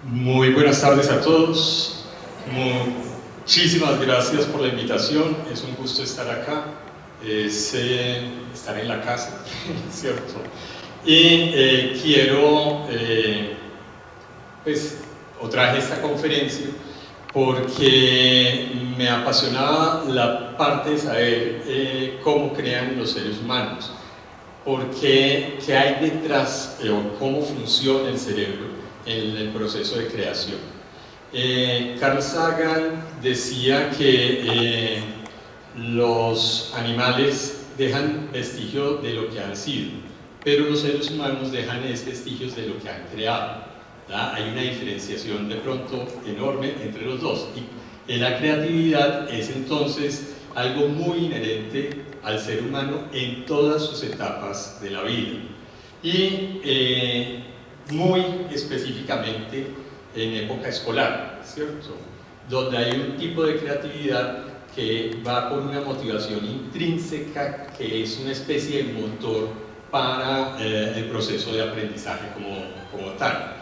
Muy buenas tardes a todos. Muchísimas gracias por la invitación. Es un gusto estar acá. Es estar en la casa, ¿cierto? Y quiero, o traje esta conferencia porque me apasionaba la parte de saber cómo crean los seres humanos, qué hay detrás o cómo funciona el cerebro en el proceso de creación. Carl Sagan decía que los animales dejan vestigio de lo que han sido, pero los seres humanos dejan vestigios de lo que han creado. ¿Verdad? Hay una diferenciación de pronto enorme entre los dos, y la creatividad es entonces algo muy inherente al ser humano en todas sus etapas de la vida, y muy específicamente en época escolar, ¿cierto? Donde hay un tipo de creatividad que va con una motivación intrínseca, que es una especie de motor para el proceso de aprendizaje como tal.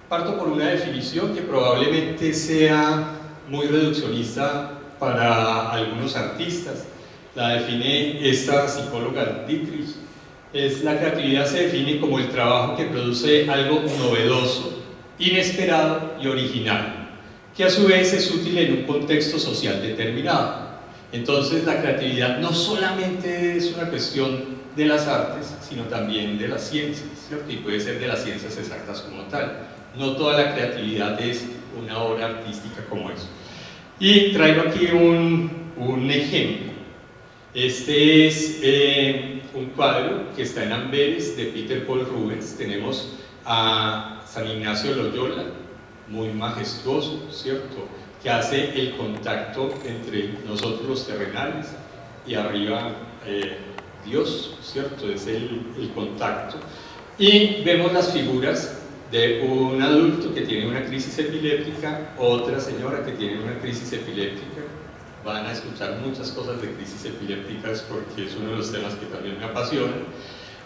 Parto por una definición que probablemente sea muy reduccionista para algunos artistas. La define esta psicóloga Dietrich. La creatividad se define como el trabajo que produce algo novedoso, inesperado y original, que a su vez es útil en un contexto social determinado. Entonces la creatividad no solamente es una cuestión de las artes, sino también de las ciencias, ¿cierto? Y puede ser de las ciencias exactas como tal. No toda la creatividad es una obra artística como eso. Y traigo aquí un ejemplo. Este es un cuadro que está en Amberes de Peter Paul Rubens. Tenemos a San Ignacio de Loyola, muy majestuoso, ¿cierto?, que hace el contacto entre nosotros los terrenales y arriba Dios, ¿cierto?, es el contacto. Y vemos las figuras de un adulto que tiene una crisis epiléptica, otra señora que tiene una crisis epiléptica. Van a escuchar muchas cosas de crisis epilépticas porque es uno de los temas que también me apasionan.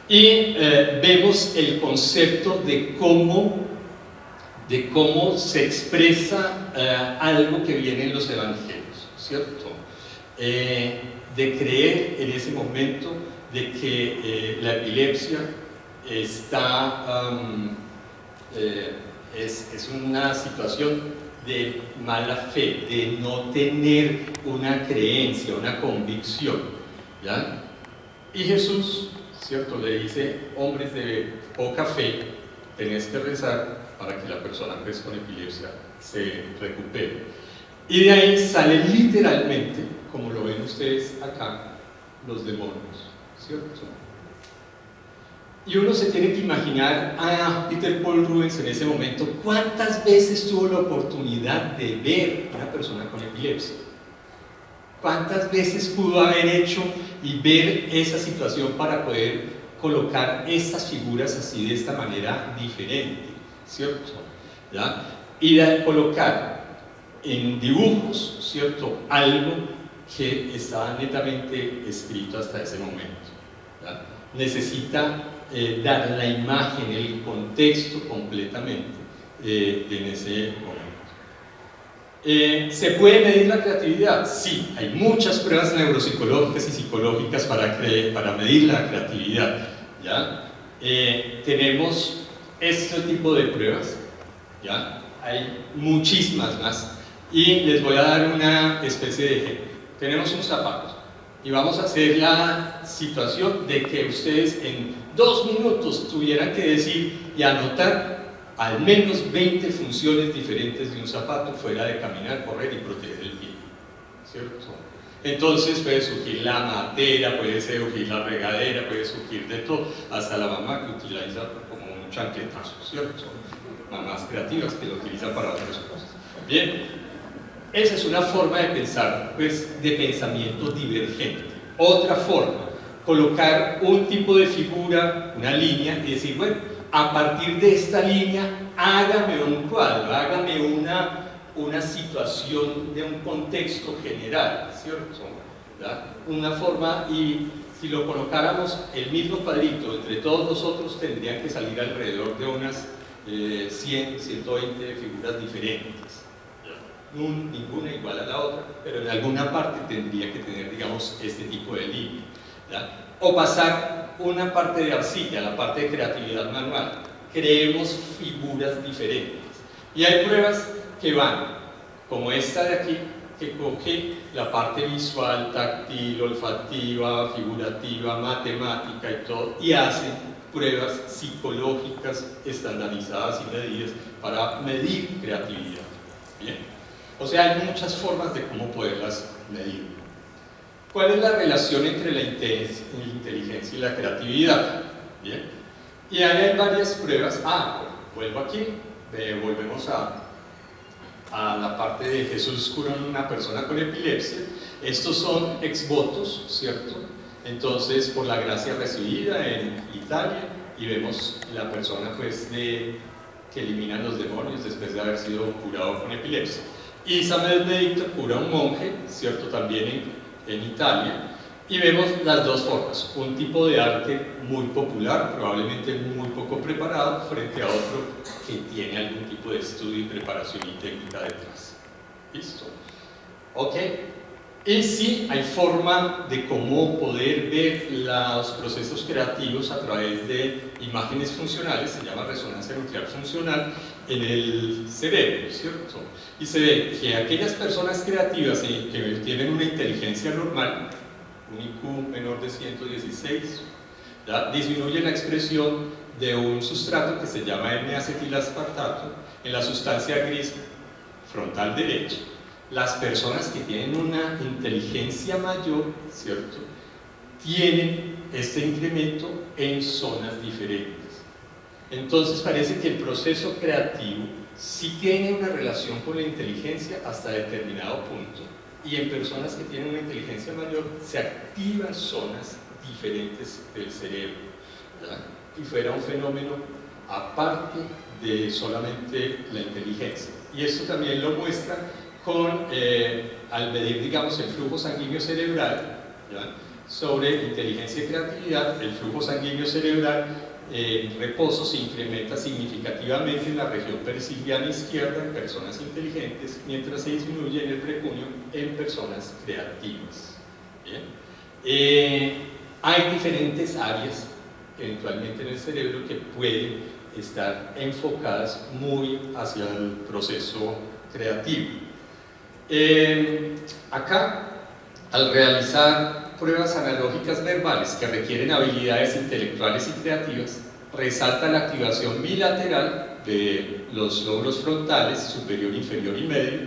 Y vemos el concepto de cómo se expresa algo que viene en los evangelios, ¿cierto? De creer en ese momento de que la epilepsia es una situación de mala fe, de no tener una creencia, una convicción, ¿ya? Y Jesús, ¿cierto?, le dice: hombres de poca fe, tenés que rezar para que la persona con epilepsia se recupere. Y de ahí sale literalmente, como lo ven ustedes acá, los demonios, ¿cierto? Y uno se tiene que imaginar a Peter Paul Rubens en ese momento, ¿cuántas veces tuvo la oportunidad de ver a una persona con epilepsia? ¿Cuántas veces pudo haber hecho y ver esa situación para poder colocar estas figuras así, de esta manera diferente, ¿cierto? ¿Ya? Y de colocar en dibujos, ¿cierto?, algo que estaba netamente escrito hasta ese momento, ¿ya? Necesita dar la imagen, el contexto completamente en ese momento. ¿Se puede medir la creatividad? Sí, hay muchas pruebas neuropsicológicas y psicológicas para medir la creatividad, ¿ya? Tenemos este tipo de pruebas, ¿ya? Hay muchísimas más, y les voy a dar una especie de ejemplo. Tenemos un zapato y vamos a hacer la situación de que ustedes en 2 minutos tuvieran que decir y anotar al menos 20 funciones diferentes de un zapato, fuera de caminar, correr y proteger el pie, ¿cierto? Entonces puede surgir la matera, puede surgir la regadera, puede surgir de todo, hasta la mamá que utiliza como un chancletazo, ¿cierto? Mamás creativas que lo utilizan para otras cosas. Bien, esa es una forma de pensar, pues, de pensamiento divergente. Otra forma, colocar un tipo de figura, una línea, y decir: bueno, a partir de esta línea, hágame un cuadro, hágame una situación de un contexto general, ¿cierto? ¿Verdad? Una forma, y si lo colocáramos el mismo cuadrito entre todos nosotros, tendrían que salir alrededor de unas 100, 120 figuras diferentes. Ninguna igual a la otra, pero en alguna parte tendría que tener, digamos, este tipo de línea. O pasar una parte de arcilla, la parte de creatividad manual. Creemos figuras diferentes. Y hay pruebas que van, como esta de aquí, que coge la parte visual, táctil, olfativa, figurativa, matemática y todo, y hacen pruebas psicológicas estandarizadas y medidas para medir creatividad. ¿Bien? O sea, hay muchas formas de cómo poderlas medir. ¿Cuál es la relación entre la inteligencia y la creatividad? ¿Bien? Y ahí hay varias pruebas. Vuelvo aquí, volvemos a la parte de Jesús cura a una persona con epilepsia. Estos son ex votos, ¿cierto? Entonces, por la gracia recibida en Italia, y vemos la persona pues, que elimina los demonios después de haber sido curado con epilepsia. Y Samuel Benedicto cura a un monje, ¿cierto? También en Italia, y vemos las dos formas, un tipo de arte muy popular, probablemente muy poco preparado, frente a otro que tiene algún tipo de estudio y preparación y técnica detrás. ¿Listo? ¿Ok? Y sí, hay forma de cómo poder ver los procesos creativos a través de imágenes funcionales, se llama resonancia nuclear funcional, en el cerebro, ¿cierto? Y se ve que aquellas personas creativas que tienen una inteligencia normal, un IQ menor de 116, ¿ya? Disminuye la expresión de un sustrato que se llama N-acetilaspartato en la sustancia gris frontal derecha. Las personas que tienen una inteligencia mayor, ¿cierto?, tienen este incremento en zonas diferentes. Entonces parece que el proceso creativo sí tiene una relación con la inteligencia hasta determinado punto, y en personas que tienen una inteligencia mayor se activan zonas diferentes del cerebro, ¿verdad? Y fuera un fenómeno aparte de solamente la inteligencia. Y esto también lo muestra con, al medir, digamos, el flujo sanguíneo cerebral, ¿ya?, sobre inteligencia y creatividad. El flujo sanguíneo cerebral en reposo se incrementa significativamente en la región periciliana izquierda en personas inteligentes, mientras se disminuye en el prepucio en personas creativas. ¿Bien? Hay diferentes áreas eventualmente en el cerebro que pueden estar enfocadas muy hacia el proceso creativo. Acá, al realizar pruebas analógicas verbales que requieren habilidades intelectuales y creativas, resalta la activación bilateral de los lóbulos frontales, superior, inferior y medio,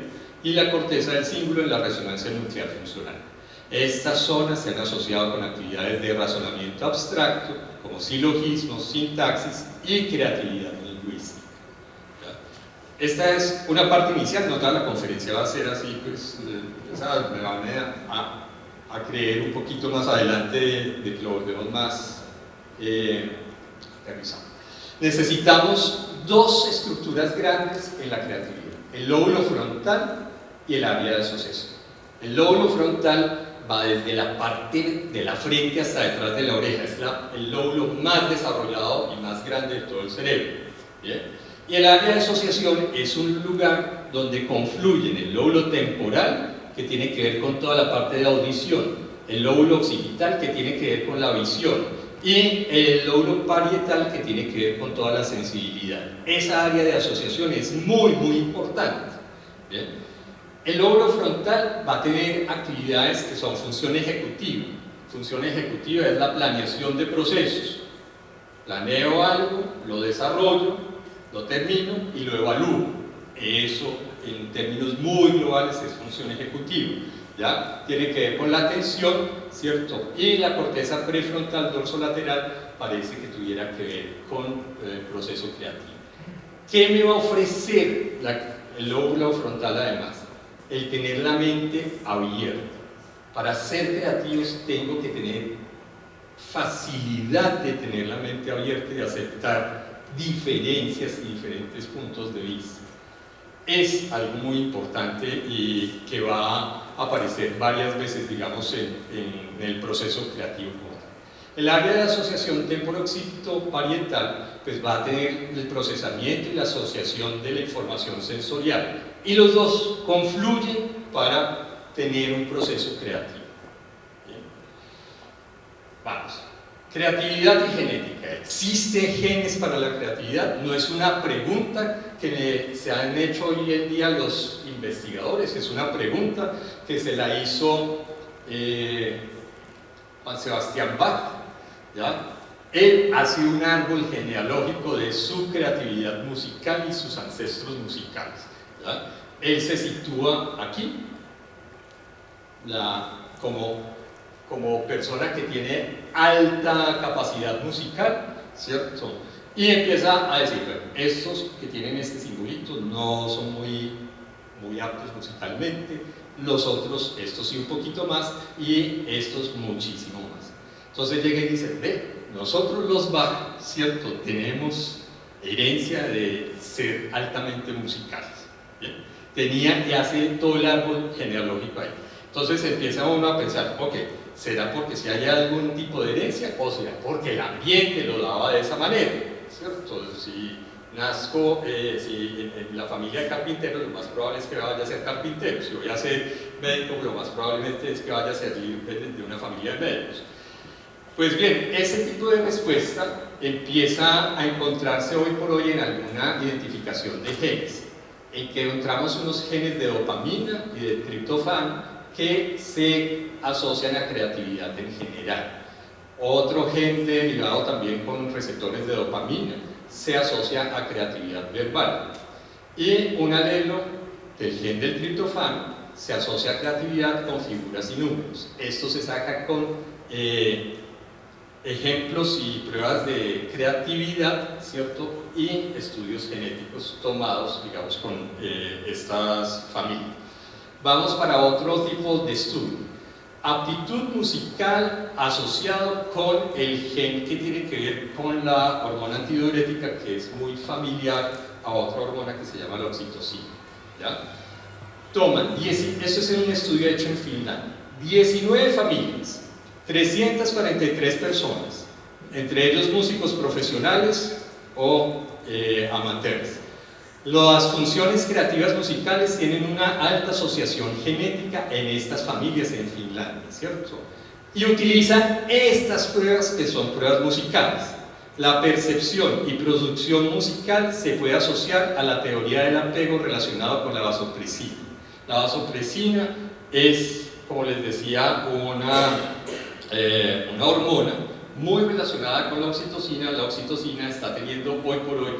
y la corteza del cíngulo en la resonancia nuclear funcional. Estas zonas se han asociado con actividades de razonamiento abstracto, como silogismos, sintaxis y creatividad lingüística. Esta es una parte inicial, no toda la conferencia va a ser así, pues me van a creer un poquito más adelante de que lo volvemos más aterrizado. Necesitamos dos estructuras grandes en la creatividad: el lóbulo frontal y el área de asociación. El lóbulo frontal va desde la parte de la frente hasta detrás de la oreja, es el lóbulo más desarrollado y más grande de todo el cerebro. ¿Bien? Y el área de asociación es un lugar donde confluyen el lóbulo temporal, que tiene que ver con toda la parte de audición, el lóbulo occipital, que tiene que ver con la visión, y el lóbulo parietal, que tiene que ver con toda la sensibilidad. Esa área de asociación es muy, muy importante. ¿Bien? El lóbulo frontal va a tener actividades que son función ejecutiva. Función ejecutiva es la planeación de procesos. Planeo algo, lo desarrollo, lo termino y lo evalúo. Eso, en términos muy globales, es función ejecutiva. ¿Ya? Tiene que ver con la atención, ¿cierto? Y la corteza prefrontal dorsolateral parece que tuviera que ver con el proceso creativo. ¿Qué me va a ofrecer el lóbulo frontal además? El tener la mente abierta. Para ser creativos tengo que tener facilidad de tener la mente abierta y de aceptar diferencias y diferentes puntos de vista. Es algo muy importante y que va a aparecer varias veces, digamos, en el proceso creativo. El área de asociación temporoccipito-parietal pues va a tener el procesamiento y la asociación de la información sensorial, y los dos confluyen para tener un proceso creativo. Bien. Vamos. Creatividad y genética. ¿Existen genes para la creatividad? No es una pregunta que se han hecho hoy en día los investigadores, es una pregunta que se la hizo Juan Sebastián Bach, ¿ya? Él hace un árbol genealógico de su creatividad musical y sus ancestros musicales, ¿ya? Él se sitúa aquí como persona que tiene alta capacidad musical, ¿cierto? Y empieza a decir, bueno, estos que tienen este simbolito no son muy aptos musicalmente, los otros, estos sí un poquito más, y estos muchísimo más. Entonces llega y dice, ve, nosotros los Bach, ¿cierto? Tenemos herencia de ser altamente musicales, ¿bien? Tenía y hace todo el árbol genealógico ahí. Entonces empieza uno a pensar, ok, ¿será porque si hay algún tipo de herencia o será porque el ambiente lo daba de esa manera? ¿Cierto? Si nazco en la familia de carpinteros, lo más probable es que vaya a ser carpintero. Si voy a ser médico, lo más probablemente es que vaya a ser de una familia de médicos. Pues bien, ese tipo de respuesta empieza a encontrarse hoy por hoy en alguna identificación de genes, en que encontramos unos genes de dopamina y de triptofano que se asocian a creatividad en general. Otro gen derivado también con receptores de dopamina se asocia a creatividad verbal. Y un alelo del gen del triptofano se asocia a creatividad con figuras y números. Esto se saca con ejemplos y pruebas de creatividad, ¿cierto? Y estudios genéticos tomados, digamos, con estas familias. Vamos para otro tipo de estudio. Aptitud musical asociado con el gen que tiene que ver con la hormona antidiurética, que es muy familiar a otra hormona que se llama la oxitocina, ¿ya? Toman, esto es un estudio hecho en Finlandia, 19 familias, 343 personas, entre ellos músicos profesionales o amateurs. Las funciones creativas musicales tienen una alta asociación genética en estas familias en Finlandia, ¿cierto? Y utilizan estas pruebas que son pruebas musicales. La percepción y producción musical se puede asociar a la teoría del apego relacionado con la vasopresina. La vasopresina es, como les decía, una hormona muy relacionada con la oxitocina. La oxitocina está teniendo hoy por hoy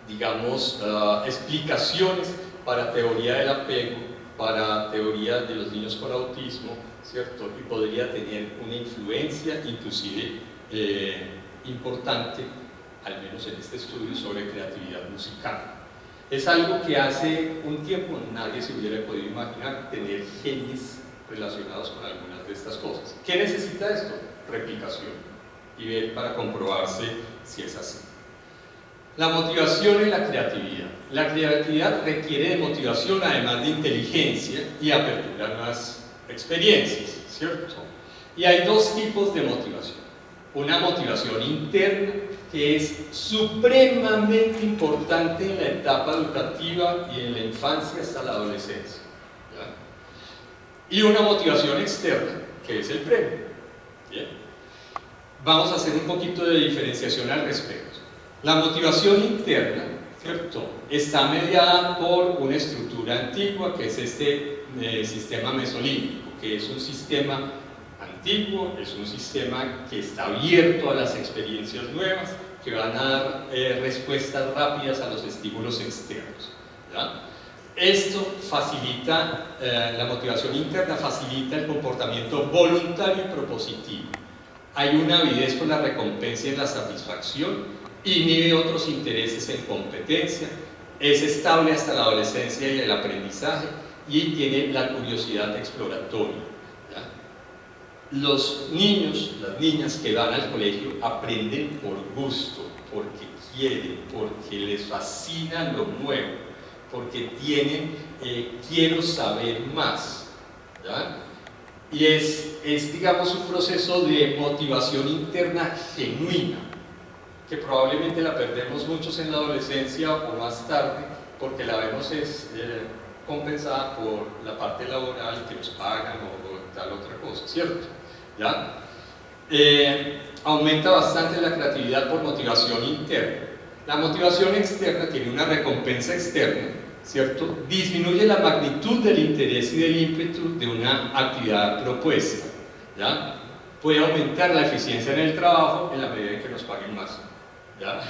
digamos, explicaciones para teoría del apego, para teoría de los niños con autismo, ¿cierto? Y podría tener una influencia inclusive importante, al menos en este estudio, sobre creatividad musical. Es algo que hace un tiempo nadie se hubiera podido imaginar, tener genes relacionados con algunas de estas cosas. ¿Qué necesita esto? Replicación, y ver para comprobarse si es así. La motivación y la creatividad. La creatividad requiere de motivación, además de inteligencia y apertura a nuevas experiencias, ¿cierto? Y hay dos tipos de motivación. Una motivación interna, que es supremamente importante en la etapa educativa y en la infancia hasta la adolescencia, ¿ya? Y una motivación externa, que es el premio. ¿Bien? Vamos a hacer un poquito de diferenciación al respecto. La motivación interna, ¿cierto?, está mediada por una estructura antigua, que es este sistema mesolímbico, que es un sistema antiguo, es un sistema que está abierto a las experiencias nuevas, que van a dar respuestas rápidas a los estímulos externos, ¿ya? Esto facilita, la motivación interna facilita el comportamiento voluntario y propositivo. Hay una avidez por la recompensa y la satisfacción, inhibe otros intereses en competencia, es estable hasta la adolescencia y el aprendizaje, y tiene la curiosidad exploratoria, ¿ya? Los niños, las niñas que van al colegio aprenden por gusto, porque quieren, porque les fascina lo nuevo, porque tienen quiero saber más, ¿ya? y es, digamos, un proceso de motivación interna genuina, que probablemente la perdemos muchos en la adolescencia o más tarde, porque la vemos compensada por la parte laboral que nos pagan o tal otra cosa, ¿cierto? ¿Ya? Aumenta bastante la creatividad por motivación interna. La motivación externa tiene una recompensa externa, ¿cierto? Disminuye la magnitud del interés y del ímpetu de una actividad propuesta, ¿ya? Puede aumentar la eficiencia en el trabajo en la medida en que nos paguen más, ¿ya?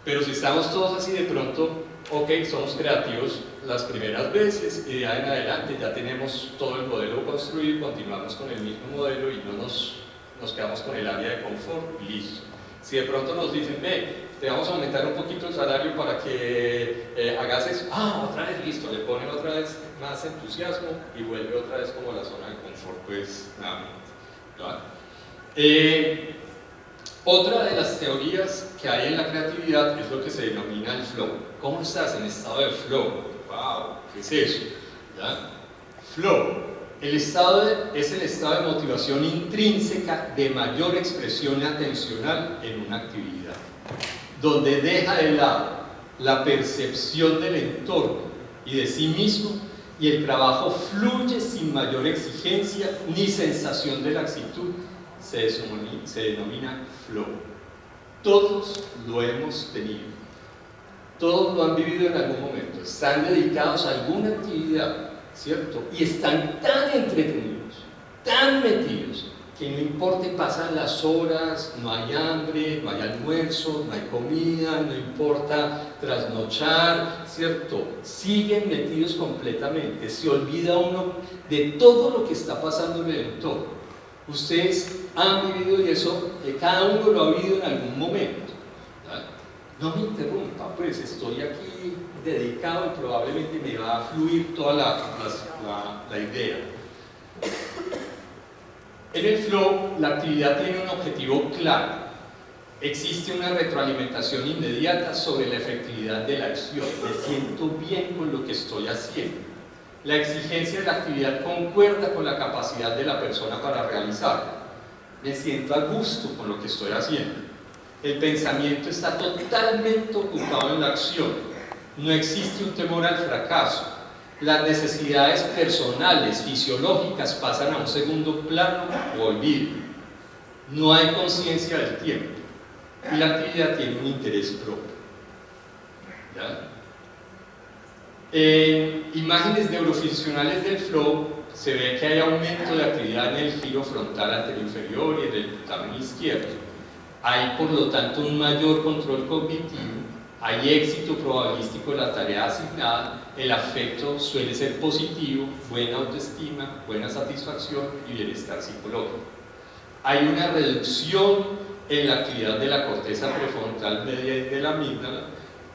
Pero si estamos todos así de pronto, ok, somos creativos las primeras veces y de ahí en adelante ya tenemos todo el modelo construido, continuamos con el mismo modelo y no nos quedamos con el área de confort y listo. Si de pronto nos dicen, ve, te vamos a aumentar un poquito el salario para que hagas eso, otra vez listo, le ponen otra vez más entusiasmo y vuelve otra vez como la zona de confort, pues nuevamente. Otra de las teorías que hay en la creatividad es lo que se denomina el flow. ¿Cómo estás en estado de flow? ¡Wow! ¿Qué es eso? ¿Ya? Flow. Es el estado de motivación intrínseca de mayor expresión atencional en una actividad, donde deja de lado la percepción del entorno y de sí mismo y el trabajo fluye sin mayor exigencia ni sensación de laxitud. Se denomina flow. Todos lo hemos tenido, todos lo han vivido en algún momento, están dedicados a alguna actividad, ¿cierto? Y están tan entretenidos, tan metidos, que no importa, pasan las horas, no hay hambre, no hay almuerzo, no hay comida, no importa trasnochar, ¿cierto? Siguen metidos completamente, se olvida uno de todo lo que está pasando en el entorno. Ustedes han vivido y eso, cada uno lo ha vivido en algún momento, ¿verdad? No me interrumpa, pues estoy aquí dedicado y probablemente me va a fluir toda la idea. En el flow, la actividad tiene un objetivo claro. Existe una retroalimentación inmediata sobre la efectividad de la acción. Me siento bien con lo que estoy haciendo. La exigencia de la actividad concuerda con la capacidad de la persona para realizarla. Me siento a gusto con lo que estoy haciendo. El pensamiento está totalmente ocupado en la acción. No existe un temor al fracaso. Las necesidades personales, fisiológicas, pasan a un segundo plano o olvido. No hay conciencia del tiempo. Y la actividad tiene un interés propio. ¿Ya? En imágenes neurofuncionales del flow se ve que hay aumento de actividad en el giro frontal anterior inferior y en el putamen izquierdo. Hay por lo tanto un mayor control cognitivo, hay éxito probabilístico de la tarea asignada, el afecto suele ser positivo, buena autoestima, buena satisfacción y bienestar psicológico. Hay una reducción en la actividad de la corteza prefrontal media y de la amígdala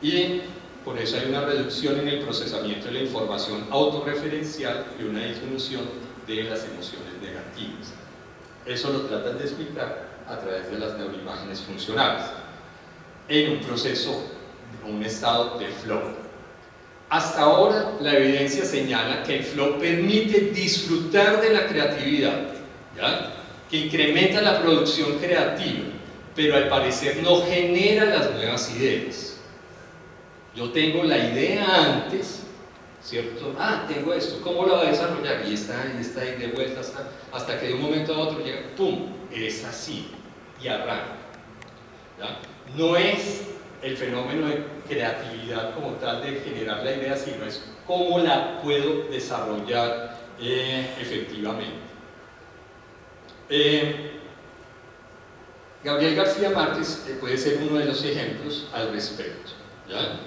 y por eso hay una reducción en el procesamiento de la información autorreferencial y una disminución de las emociones negativas. Eso lo tratan de explicar a través de las neuroimágenes funcionales en un proceso, un estado de flow. Hasta ahora la evidencia señala que el flow permite disfrutar de la creatividad, ¿ya? Que incrementa la producción creativa, pero al parecer no genera las nuevas ideas. Yo tengo la idea antes, ¿cierto? Tengo esto, ¿cómo lo voy a desarrollar? Y está ahí de vuelta hasta que de un momento a otro llega, ¡pum! Es así, y arranca, ¿ya? No es el fenómeno de creatividad como tal de generar la idea, sino es cómo la puedo desarrollar efectivamente. Gabriel García Márquez puede ser uno de los ejemplos al respecto, ¿ya?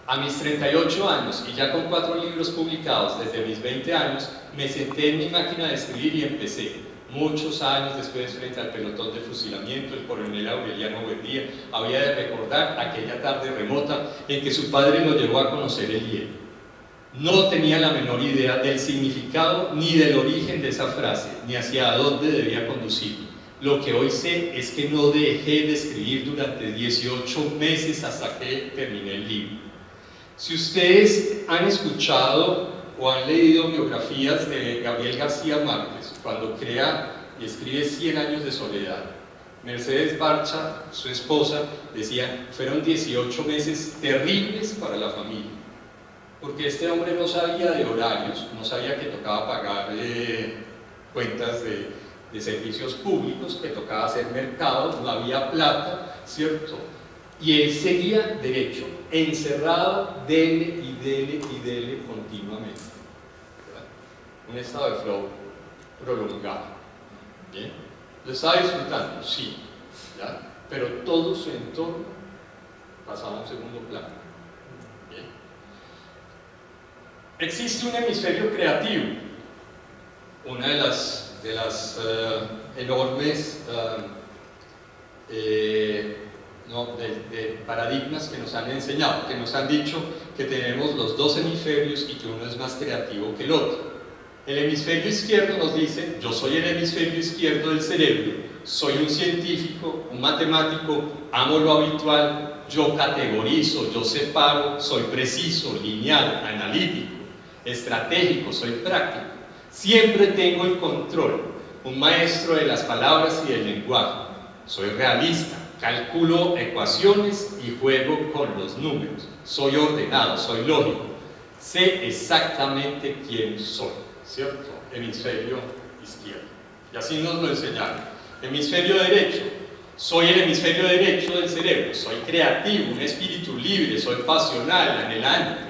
A mis 38 años y ya con 4 libros publicados desde mis 20 años, me senté en mi máquina de escribir y empecé. Muchos años después, frente al pelotón de fusilamiento, el coronel Aureliano Buendía había de recordar aquella tarde remota en que su padre lo llevó a conocer el hielo. No tenía la menor idea del significado ni del origen de esa frase, ni hacia dónde debía conducir. Lo que hoy sé es que no dejé de escribir durante 18 meses hasta que terminé el libro. Si ustedes han escuchado o han leído biografías de Gabriel García Márquez, cuando crea y escribe 100 años de soledad, Mercedes Barcha, su esposa, decía, fueron 18 meses terribles para la familia, porque este hombre no sabía de horarios, no sabía que tocaba pagar cuentas de servicios públicos, que tocaba hacer mercado, no había plata, ¿cierto? Y él seguía derecho, encerrado, dele y dele y dele continuamente, ¿verdad? Un estado de flow prolongado. ¿Bien? ¿Lo estaba disfrutando? Sí, ¿ya? Pero todo su entorno pasaba a un segundo plano. ¿Bien? Existe un hemisferio creativo, una de las enormes de paradigmas que nos han enseñado, que nos han dicho que tenemos los dos hemisferios y que uno es más creativo que el otro. El hemisferio izquierdo nos dice, yo soy el hemisferio izquierdo del cerebro, soy un científico, un matemático, amo lo habitual, yo categorizo, yo separo, soy preciso, lineal, analítico, estratégico, soy práctico, siempre tengo el control, un maestro de las palabras y del lenguaje, soy realista, calculo ecuaciones y juego con los números, soy ordenado, soy lógico, sé exactamente quién soy, ¿cierto? Hemisferio izquierdo. Y así nos lo enseñaron. Hemisferio derecho, soy el hemisferio derecho del cerebro, soy creativo, un espíritu libre, soy pasional, anhelante,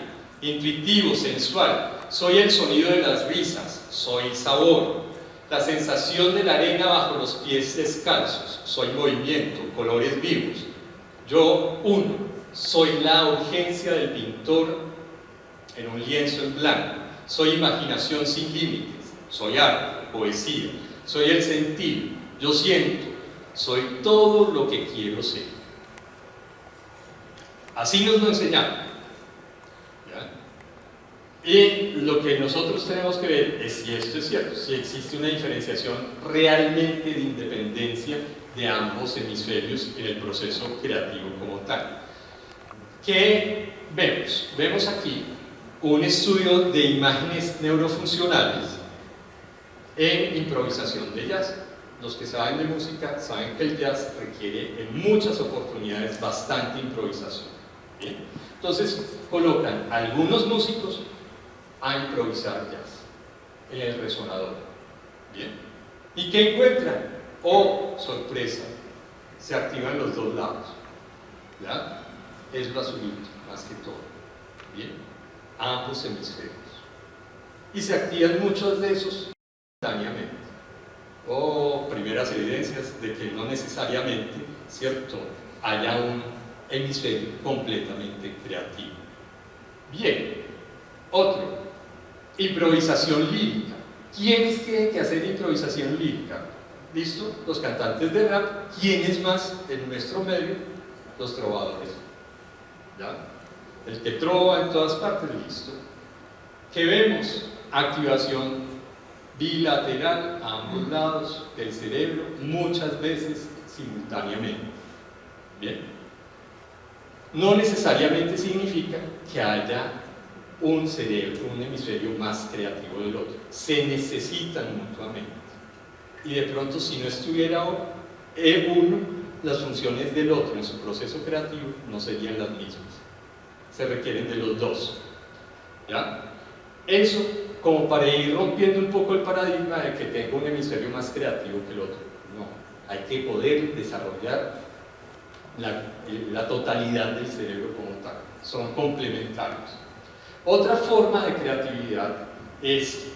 intuitivo, sensual, soy el sonido de las risas, soy sabor, la sensación de la arena bajo los pies descalzos, soy movimiento, colores vivos, yo uno, soy la urgencia del pintor en un lienzo en blanco, soy imaginación sin límites, soy arte, poesía, soy el sentido, yo siento, soy todo lo que quiero ser. Así nos lo enseñaron. ¿Ya? Y lo que nosotros tenemos que ver es si esto es cierto, si existe una diferenciación realmente de independencia de ambos hemisferios en el proceso creativo como tal. ¿Qué vemos? Vemos aquí un estudio de imágenes neurofuncionales en improvisación de jazz. Los que saben de música saben que el jazz requiere en muchas oportunidades bastante improvisación. ¿Bien? Entonces colocan a algunos músicos a improvisar jazz en el resonador. ¿Bien? ¿Y qué encuentran? Oh, sorpresa, se activan los dos lados. ¿Ya? Es lo azulito, más que todo. ¿Bien? Ambos hemisferios. Y se activan muchos de esos simultáneamente. O primeras evidencias de que no necesariamente, ¿cierto?, haya un hemisferio completamente creativo. Bien, otro, improvisación lírica. ¿Quiénes tienen que hacer improvisación lírica? ¿Listo? Los cantantes de rap. ¿Quiénes más en nuestro medio? Los trovadores. ¿Ya? El que trova en todas partes, listo. ¿Qué vemos? Activación bilateral a ambos lados del cerebro, muchas veces simultáneamente. Bien. No necesariamente significa que haya un cerebro, un hemisferio más creativo del otro. Se necesitan mutuamente. Y de pronto, si no estuviera uno, las funciones del otro en su proceso creativo no serían las mismas. Se requieren de los dos. ¿Ya? Eso como para ir rompiendo un poco el paradigma de que tengo un hemisferio más creativo que el otro. No, hay que poder desarrollar la totalidad del cerebro como tal. Son complementarios. Otra forma de creatividad es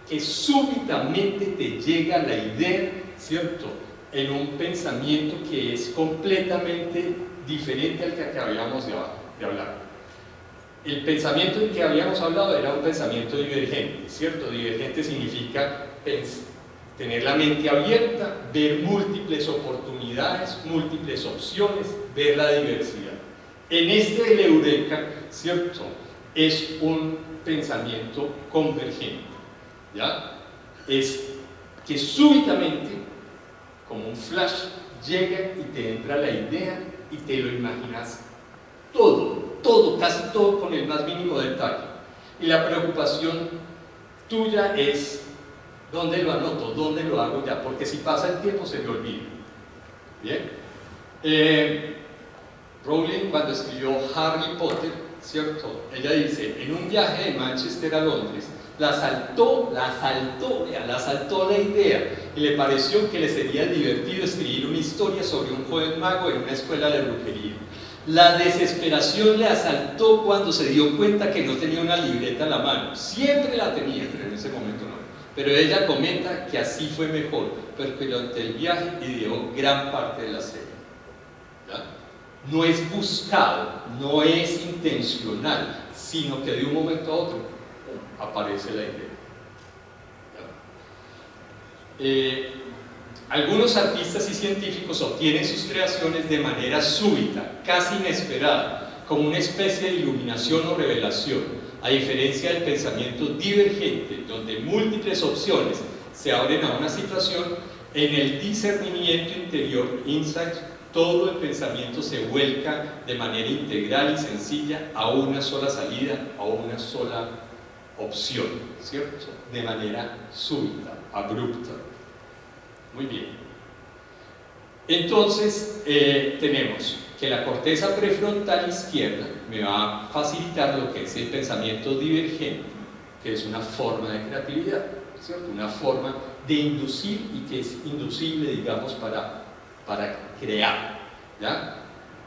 que súbitamente te llega la idea, ¿cierto?, en un pensamiento que es completamente diferente al que acabamos de hablar. El pensamiento del que habíamos hablado era un pensamiento divergente, ¿cierto? Divergente significa tener la mente abierta, ver múltiples oportunidades, múltiples opciones, ver la diversidad. En este el eureka, ¿cierto?, es un pensamiento convergente, ¿ya? Es que súbitamente, como un flash, llega y te entra la idea y te lo imaginas todo, casi todo con el más mínimo detalle. Y la preocupación tuya es: ¿dónde lo anoto? ¿Dónde lo hago ya? Porque si pasa el tiempo se me olvida. Bien. Rowling, cuando escribió Harry Potter, ¿cierto? Ella dice: en un viaje de Manchester a Londres, la asaltó la idea y le pareció que le sería divertido escribir una historia sobre un joven mago en una escuela de brujería. La desesperación le asaltó cuando se dio cuenta que no tenía una libreta a la mano. Siempre la tenía, pero en ese momento no. Pero ella comenta que así fue mejor, porque durante el viaje ideó gran parte de la serie. ¿Ya? No es buscado, no es intencional, sino que de un momento a otro aparece la idea. Algunos artistas y científicos obtienen sus creaciones de manera súbita, casi inesperada, como una especie de iluminación o revelación, a diferencia del pensamiento divergente, donde múltiples opciones se abren a una situación. En el discernimiento interior, insight, todo el pensamiento se vuelca de manera integral y sencilla a una sola salida, a una sola opción, ¿cierto? De manera súbita, abrupta. Muy bien. Entonces, tenemos que la corteza prefrontal izquierda me va a facilitar lo que es el pensamiento divergente, que es una forma de creatividad, ¿cierto? Una forma de inducir y que es inducible, digamos, para crear, ¿ya?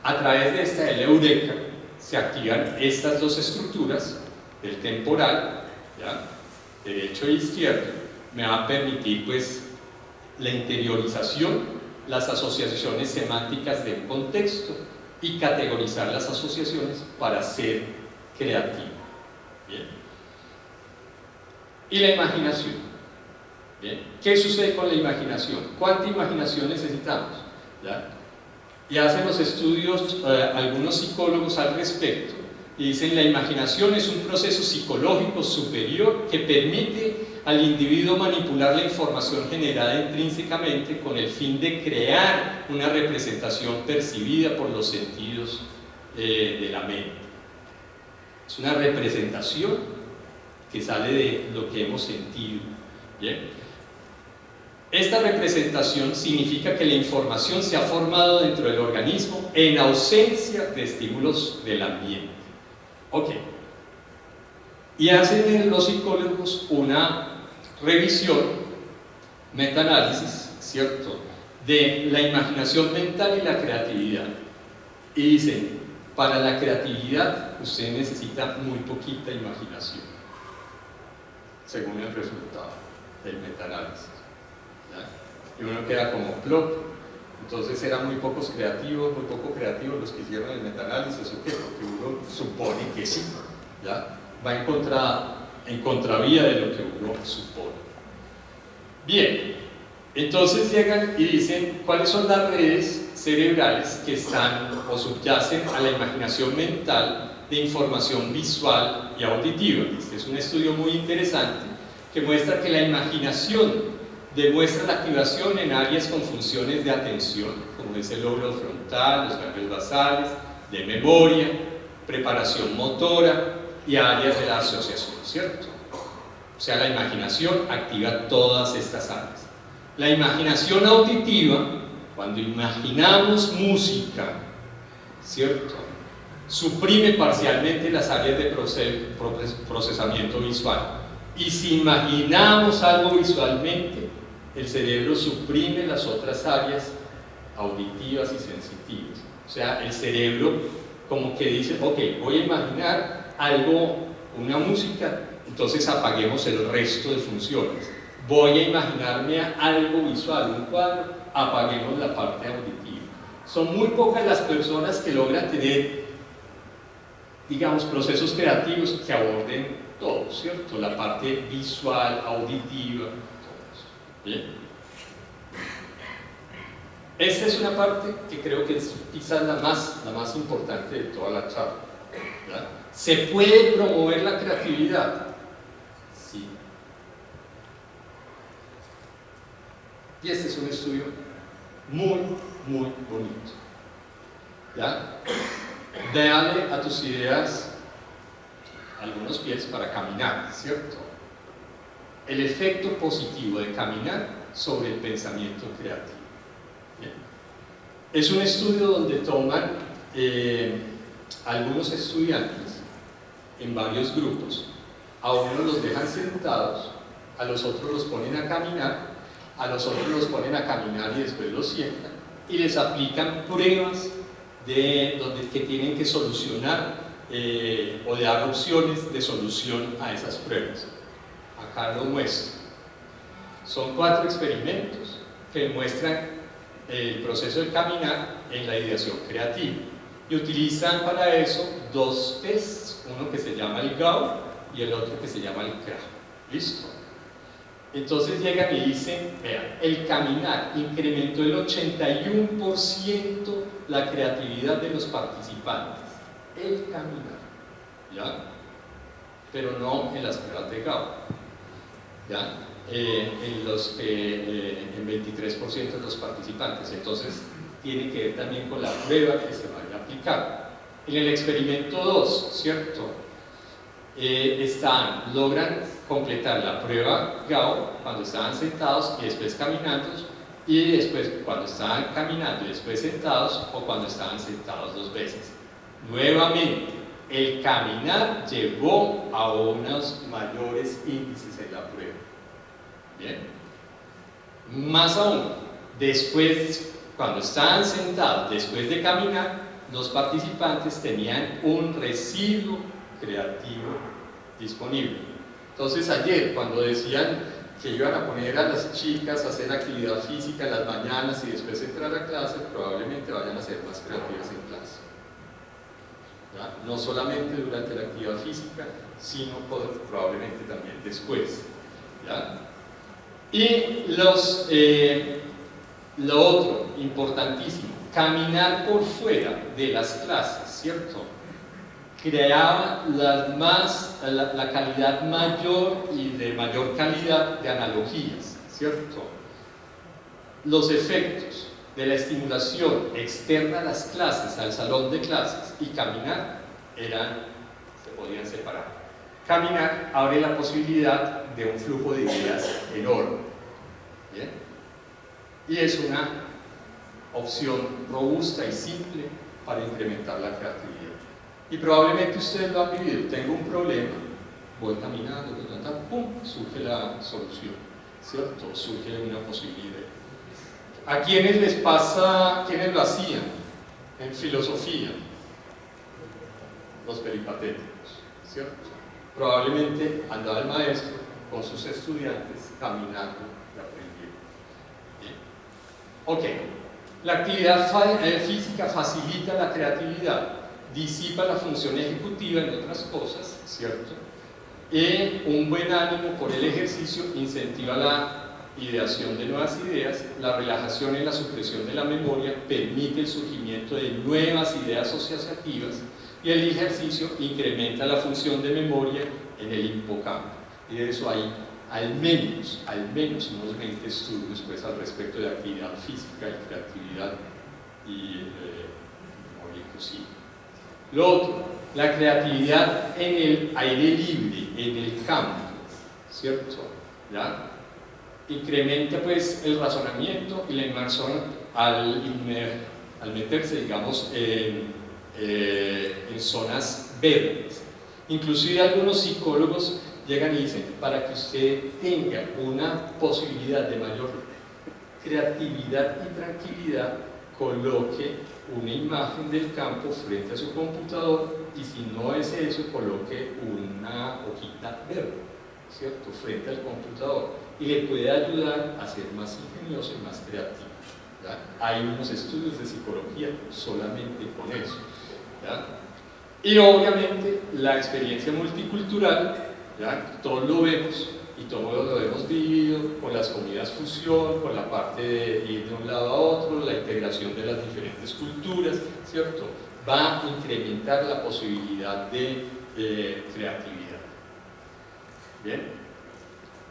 A través de esta, el eureka, se activan estas dos estructuras del temporal, ¿ya? Derecho e izquierdo. Me va a permitir, pues, la interiorización, las asociaciones semánticas del contexto y categorizar las asociaciones para ser creativo. Bien. Y la imaginación. Bien. ¿Qué sucede con la imaginación? ¿Cuánta imaginación necesitamos? ¿Ya? Y hacen los estudios algunos psicólogos al respecto y dicen: la imaginación es un proceso psicológico superior que permite al individuo manipular la información generada intrínsecamente con el fin de crear una representación percibida por los sentidos de la mente. Es una representación que sale de lo que hemos sentido. ¿Bien? Esta representación significa que la información se ha formado dentro del organismo en ausencia de estímulos del ambiente. Ok. Y hacen los psicólogos una revisión, metaanálisis, ¿cierto?, de la imaginación mental y la creatividad. Y dicen: para la creatividad usted necesita muy poquita imaginación, según el resultado del metaanálisis. Y uno queda como plop. Entonces eran muy poco creativos los que hicieron el metaanálisis, ¿o qué? Porque uno supone que sí, ¿ya? Va en contravía de lo que uno supone. Bien, entonces llegan y dicen: ¿cuáles son las redes cerebrales que están o subyacen a la imaginación mental de información visual y auditiva? Este es un estudio muy interesante que muestra que la imaginación demuestra la activación en áreas con funciones de atención, como es el lóbulo frontal, los ganglios basales, de memoria, preparación motora y áreas de la asociación, ¿cierto? O sea, la imaginación activa todas estas áreas. La imaginación auditiva, cuando imaginamos música, ¿cierto?, suprime parcialmente las áreas de procesamiento visual. Y si imaginamos algo visualmente, el cerebro suprime las otras áreas auditivas y sensitivas. O sea, el cerebro como que dice: ok, voy a imaginar algo, una música, entonces apaguemos el resto de funciones. Voy a imaginarme algo visual, un cuadro, apaguemos la parte auditiva. Son muy pocas las personas que logran tener, digamos, procesos creativos que aborden todo, ¿cierto? La parte visual, auditiva, todo eso. ¿Bien? Esta es una parte que creo que es quizás la más importante de toda la charla. ¿Ya? ¿Se puede promover la creatividad? Sí. Y este es un estudio muy, muy bonito. ¿Ya? Dale a tus ideas algunos pies para caminar, ¿cierto? El efecto positivo de caminar sobre el pensamiento creativo. Bien. Es un estudio donde toman algunos estudiantes en varios grupos. A unos los dejan sentados, a los otros los ponen a caminar, a los otros los ponen a caminar y después los sientan y les aplican pruebas que tienen que solucionar o de dar opciones de solución a esas pruebas. Acá lo muestro. Son 4 experimentos que muestran el proceso de caminar en la ideación creativa y utilizan para eso 2 tests, uno que se llama el GAU y el otro que se llama el CRA. ¿Listo? Entonces llegan y dicen, vean, el caminar incrementó el 81% la creatividad de los participantes. El caminar, ¿ya? Pero no en las pruebas de GAU, ¿ya? En 23% de los participantes. Entonces tiene que ver también con la prueba que se vaya a aplicar. En el experimento 2, ¿cierto? Logran completar la prueba GAU cuando estaban sentados y después caminando, y después cuando estaban caminando y después sentados, o cuando estaban sentados 2 veces. Nuevamente, el caminar llevó a unos mayores índices en la prueba. Bien. Más aún, después, cuando estaban sentados, después de caminar, los participantes tenían un residuo creativo disponible. Entonces ayer, cuando decían que iban a poner a las chicas a hacer actividad física en las mañanas y después entrar a clase, probablemente vayan a ser más creativas en clase. ¿Ya? No solamente durante la actividad física, sino probablemente también después. ¿Ya? Y lo otro, importantísimo, caminar por fuera de las clases, ¿cierto? Creaba la calidad mayor y de mayor calidad de analogías, ¿cierto? Los efectos de la estimulación externa a las clases, al salón de clases, y caminar se podían separar. Caminar abre la posibilidad de un flujo de ideas enorme. ¿Bien? Y es una opción robusta y simple para incrementar la creatividad. Y probablemente ustedes lo han vivido. Tengo un problema, voy caminando, ¡pum!, surge la solución, ¿cierto? Surge una posibilidad. ¿A quiénes les pasa, quiénes lo hacían en filosofía? Los peripatéticos, ¿cierto? Probablemente andaba el maestro con sus estudiantes caminando y aprendiendo. Ok, la actividad física facilita la creatividad, disipa la función ejecutiva en otras cosas, ¿cierto? Y un buen ánimo por el ejercicio incentiva la ideación de nuevas ideas, la relajación y la supresión de la memoria permite el surgimiento de nuevas ideas asociativas y el ejercicio incrementa la función de memoria en el hipocampo. Y de eso hay al menos unos 20 estudios pues, al respecto de actividad física y creatividad y memoria inclusive. Lo otro, la creatividad en el aire libre, en el campo, ¿cierto? ¿Ya? Incrementa pues el razonamiento y la inmersión al meterse, digamos, en zonas verdes. Inclusive algunos psicólogos llegan y dicen, para que usted tenga una posibilidad de mayor creatividad y tranquilidad, coloque una imagen del campo frente a su computador y si no es eso, coloque una hojita verde, ¿cierto?, frente al computador y le puede ayudar a ser más ingenioso y más creativo. ¿Ya? Hay unos estudios de psicología solamente con eso. ¿Ya? Y obviamente la experiencia multicultural, ¿ya?, todos lo vemos y todos lo hemos vivido con las comidas fusión, con la parte de ir de un lado a otro, la integración de las diferentes culturas, ¿cierto? Va a incrementar la posibilidad de creatividad. Bien,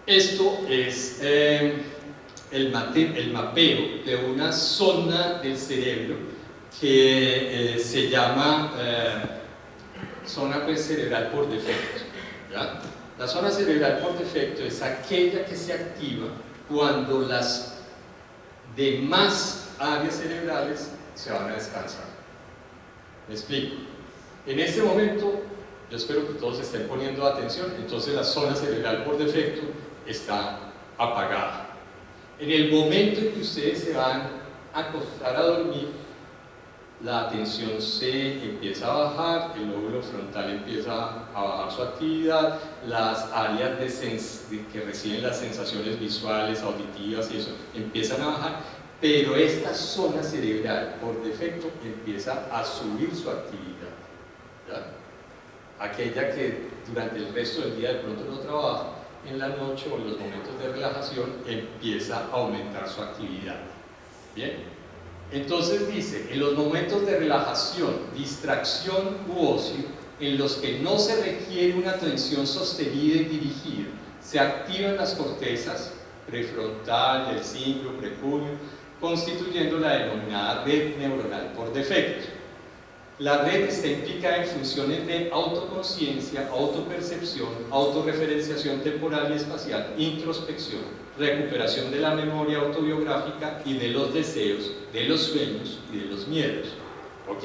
esto es el mapeo de una zona del cerebro que se llama zona pues, cerebral por defecto. ¿ya? La zona cerebral por defecto es aquella que se activa cuando las demás áreas cerebrales se van a descansar. ¿Me explico? En este momento, yo espero que todos estén poniendo atención, entonces la zona cerebral por defecto está apagada. En el momento en que ustedes se van a acostar a dormir, la atención se empieza a bajar, el lóbulo frontal empieza a bajar su actividad, las áreas que reciben las sensaciones visuales, auditivas y eso empiezan a bajar, pero esta zona cerebral por defecto empieza a subir su actividad, ¿ya? Aquella que durante el resto del día de pronto no trabaja, en la noche o en los momentos de relajación empieza a aumentar su actividad. Bien. Entonces dice, en los momentos de relajación, distracción u ocio, en los que no se requiere una atención sostenida y dirigida, se activan las cortezas prefrontal, del cingulio, prepúneo, constituyendo la denominada red neuronal por defecto. La red está implicada en funciones de autoconciencia, autopercepción, autorreferenciación temporal y espacial, introspección, recuperación de la memoria autobiográfica y de los deseos, de los sueños y de los miedos. ¿Ok?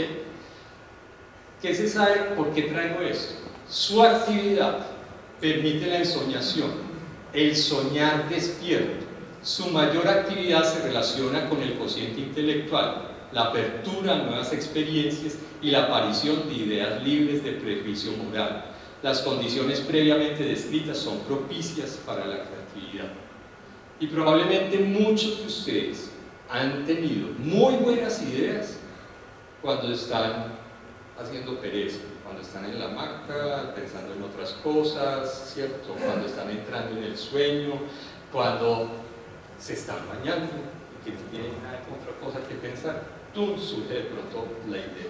¿Qué se sabe? ¿Por qué traigo esto? Su actividad permite la ensoñación, el soñar despierto. Su mayor actividad se relaciona con el cociente intelectual, la apertura a nuevas experiencias y la aparición de ideas libres de prejuicio moral. Las condiciones previamente descritas son propicias para la creatividad. Y probablemente muchos de ustedes han tenido muy buenas ideas cuando están haciendo pereza, cuando están en la hamaca, pensando en otras cosas, ¿cierto? Cuando están entrando en el sueño, cuando se están bañando y que no tienen nada otra cosa que pensar. Tú surge de pronto la idea.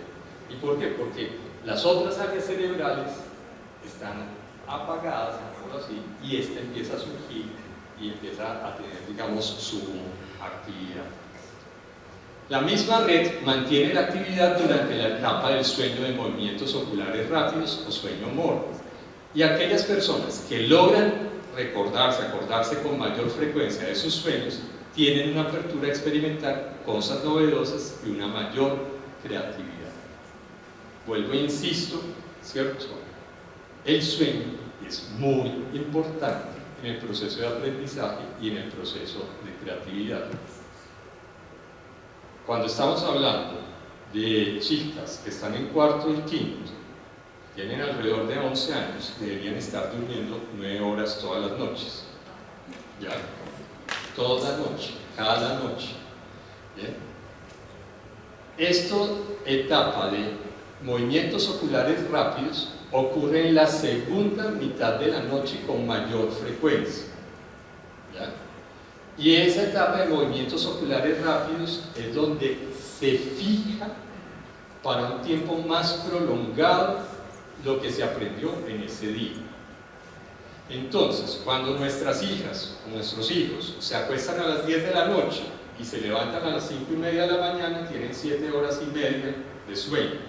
¿Y por qué? Porque las otras áreas cerebrales están apagadas, por así, y esta empieza a surgir y empieza a tener, digamos, su actividad. La misma red mantiene la actividad durante la etapa del sueño de movimientos oculares rápidos o sueño morbo. Y aquellas personas que logran acordarse con mayor frecuencia de sus sueños, tienen una apertura a experimentar cosas novedosas y una mayor creatividad. Vuelvo e insisto, ¿cierto? El sueño es muy importante en el proceso de aprendizaje y en el proceso de creatividad. Cuando estamos hablando de chicas que están en cuarto y quinto, tienen alrededor de 11 años, deberían estar durmiendo 9 horas todas las noches. ¿Ya? Toda noche, cada noche. ¿Bien? Esta etapa de movimientos oculares rápidos ocurre en la segunda mitad de la noche con mayor frecuencia. ¿Ya? Y esa etapa de movimientos oculares rápidos es donde se fija para un tiempo más prolongado lo que se aprendió en ese día. Entonces, cuando nuestras hijas o nuestros hijos se acuestan a las 10 de la noche y se levantan a las 5:30 de la mañana, tienen 7 horas y media de sueño.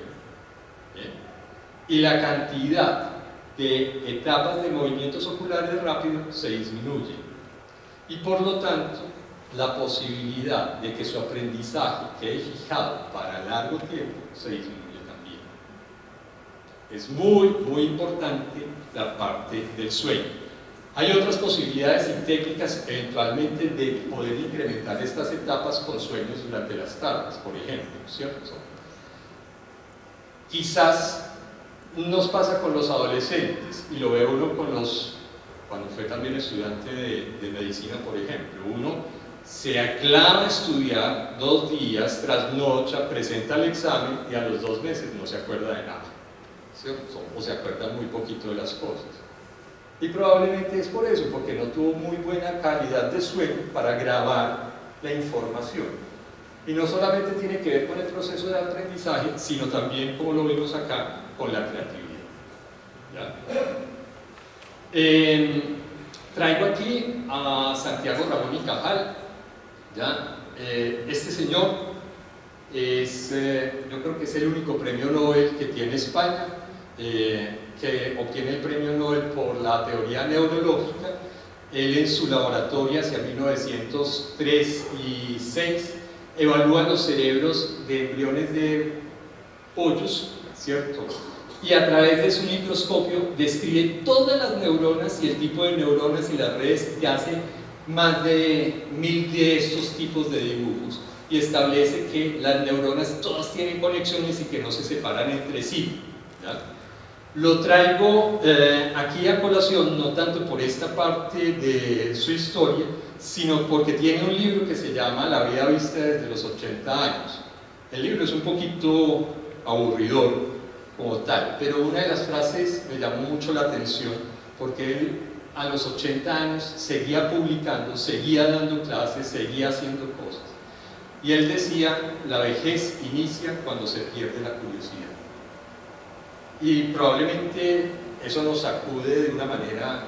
¿Bien? Y la cantidad de etapas de movimientos oculares rápidos se disminuye. Y por lo tanto, la posibilidad de que su aprendizaje quede fijado para largo tiempo se disminuye también. Es muy, muy importante la parte del sueño. Hay otras posibilidades y técnicas eventualmente de poder incrementar estas etapas con sueños durante las tardes, por ejemplo, ¿cierto? Quizás nos pasa con los adolescentes, y lo ve uno con cuando fue también estudiante de medicina, por ejemplo, uno se aclama a estudiar 2 días, trasnocha, presenta el examen y a los 2 meses no se acuerda de nada, ¿cierto? O se acuerda muy poquito de las cosas. Y probablemente es por eso, porque no tuvo muy buena calidad de sueño para grabar la información. Y no solamente tiene que ver con el proceso de aprendizaje, sino también, como lo vimos acá, con la creatividad. ¿Ya? Traigo aquí a Santiago Ramón y Cajal. ¿Ya? Este señor yo creo que es el único premio Nobel que tiene España. que obtiene el premio Nobel por la teoría neurológica. Él en su laboratorio hacia 1903 y 6 evalúa los cerebros de embriones de pollos, ¿cierto? Y a través de su microscopio describe todas las neuronas y el tipo de neuronas y las redes, que hace más de 1000 de estos tipos de dibujos, y establece que las neuronas todas tienen conexiones y que no se separan entre sí, ¿ya? Lo traigo aquí a colación no tanto por esta parte de su historia, sino porque tiene un libro que se llama La vida vista desde los 80 años. El libro es un poquito aburridor como tal, pero una de las frases me llamó mucho la atención, porque él a los 80 años seguía publicando, seguía dando clases, seguía haciendo cosas, y él decía: la vejez inicia cuando se pierde la curiosidad. Y probablemente eso nos sacude de una manera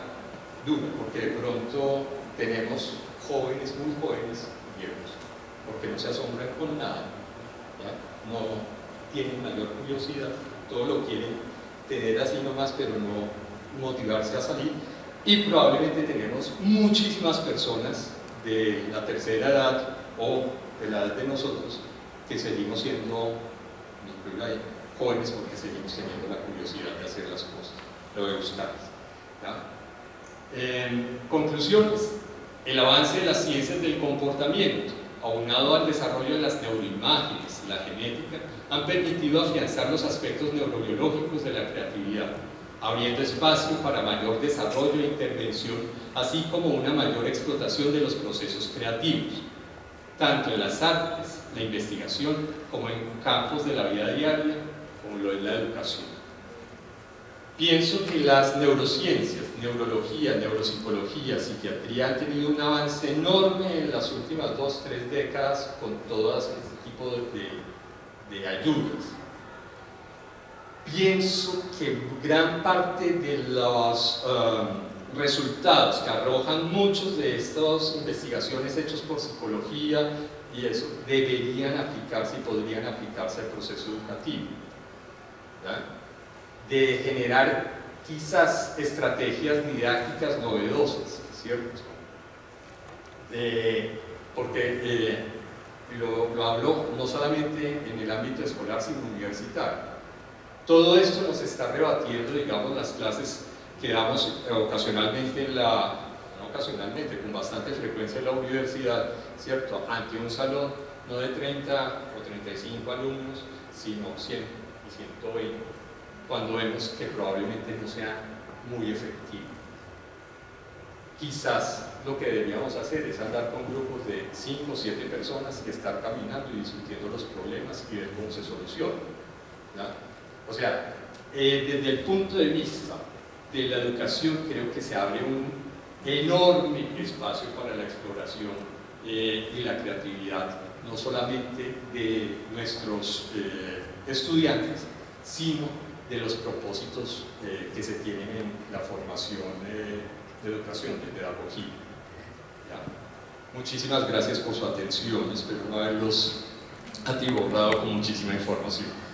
dura, porque de pronto tenemos jóvenes, muy jóvenes, viejos, porque no se asombran con nada, ¿ya? No tienen mayor curiosidad, todo lo quieren tener así nomás, pero no motivarse a salir. Y probablemente tenemos muchísimas personas de la tercera edad o de la edad de nosotros que seguimos siendo jóvenes porque seguimos teniendo la curiosidad de hacer las cosas, lo de buscarlas, ¿ya? Conclusiones: el avance de las ciencias del comportamiento, aunado al desarrollo de las neuroimágenes y la genética, han permitido afianzar los aspectos neurobiológicos de la creatividad, abriendo espacio para mayor desarrollo e intervención, así como una mayor explotación de los procesos creativos, tanto en las artes, la investigación, como en campos de la vida diaria, como lo es la educación. Pienso que las neurociencias, neurología, neuropsicología, psiquiatría han tenido un avance enorme en las últimas 2-3 décadas con todo este tipo de ayudas. Pienso que gran parte de los resultados que arrojan muchos de estas investigaciones hechas por psicología y eso deberían aplicarse y podrían aplicarse al proceso educativo, ¿ya? De generar quizás estrategias didácticas novedosas, ¿cierto? Porque lo hablo no solamente en el ámbito escolar, sino universitario. Todo esto nos está rebatiendo, digamos, las clases que damos ocasionalmente no ocasionalmente, con bastante frecuencia en la universidad, ¿cierto? Ante un salón no de 30 o 35 alumnos, sino 100 y 120, cuando vemos que probablemente no sea muy efectivo. Quizás lo que deberíamos hacer es andar con grupos de 5 o 7 personas que estar caminando y discutiendo los problemas y ver cómo se solucionan, ¿ya? O sea, desde el punto de vista de la educación, creo que se abre un enorme espacio para la exploración y la creatividad, no solamente de nuestros estudiantes, sino de los propósitos que se tienen en la formación de educación, de pedagogía, ¿ya? Muchísimas gracias por su atención, espero no haberlos atiborrado con muchísima información.